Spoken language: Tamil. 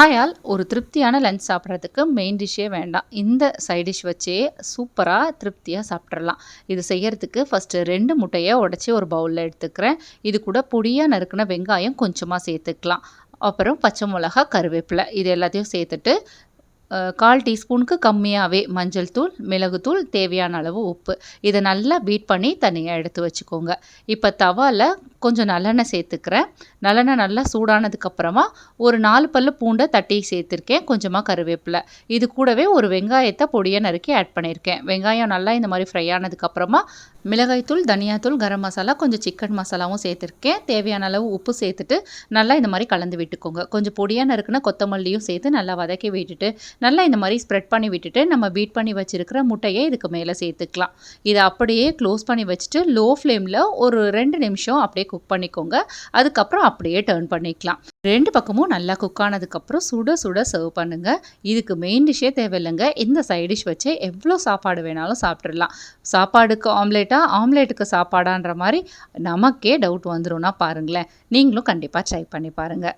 ஆயால் ஒரு திருப்தியான லஞ்ச் சாப்பிட்றதுக்கு மெயின் டிஷ்ஷே வேண்டாம். இந்த சைட் டிஷ் வச்சே சூப்பராக திருப்தியாக சாப்பிட்றலாம். இது செய்யறதுக்கு ஃபஸ்ட்டு 2 முட்டையை உடச்சி ஒரு பவுலில் எடுத்துக்கிறேன். இது கூட பொடியாக நறுக்கின வெங்காயம் கொஞ்சமாக சேர்த்துக்கலாம். அப்புறம் பச்சை மிளகா, கருவேப்பிலை இது எல்லாத்தையும் சேர்த்துட்டு 1/4 டீஸ்பூனுக்கு கம்மியாகவே மஞ்சள் தூள், மிளகுத்தூள், தேவையான அளவு உப்பு இதை நல்லா பீட் பண்ணி தனியாக எடுத்து வச்சுக்கோங்க. இப்போ தவாவில் கொஞ்சம் நல்லெண்ணெய் சேர்த்துக்கிறேன். நல்லெண்ணெய் நல்லா சூடானதுக்கப்புறமா ஒரு 4 பல்லு பூண்டை தட்டி சேர்த்துருக்கேன். கொஞ்சமாக கருவேப்பிலை இது கூடவே ஒரு வெங்காயத்தை பொடியாக நறுக்கி ஆட் பண்ணியிருக்கேன். வெங்காயம் நல்லா இந்த மாதிரி ஃப்ரை ஆனதுக்கப்புறமா மிளகாய்த்தூள், தனியாத்தூள், கரம் மசாலா, கொஞ்சம் சிக்கன் மசாலாவும் சேர்த்துருக்கேன். தேவையான அளவு உப்பு சேர்த்துட்டு நல்லா இந்த மாதிரி கலந்து விட்டுக்கோங்க. கொஞ்சம் பொடியாக நறுக்குன கொத்தமல்லியும் சேர்த்து நல்லா வதக்கி விட்டுட்டு நல்லா இந்த மாதிரி ஸ்ப்ரெட் பண்ணி விட்டுட்டு நம்ம பீட் பண்ணி வச்சுருக்கிற முட்டையை இதுக்கு மேலே சேர்த்துக்கலாம். இதை அப்படியே க்ளோஸ் பண்ணி வச்சுட்டு லோ ஃப்ளேமில் ஒரு 2 நிமிஷம் அப்படியே குக் பண்ணிக்கோங்க. அதுக்கப்புறம் அப்படியே டர்ன் பண்ணிக்கலாம். 2 பக்கமும் நல்லா குக் ஆனதுக்கப்புறம் சுட சுட சர்வ் பண்ணுங்கள். இதுக்கு மெயின் டிஷ்ஷே தேவையில்லைங்க. இந்த சைட் டிஷ் வச்சு எவ்வளோ சாப்பாடு வேணாலும் சாப்பிட்றலாம். சாப்பாடுக்கு ஆம்லேட்டுக்கு சாப்பாடான்ற மாதிரி நமக்கே டவுட் வந்துரும்னா பாருங்களேன். நீங்களும் கண்டிப்பாக ட்ரை பண்ணி பாருங்கள்.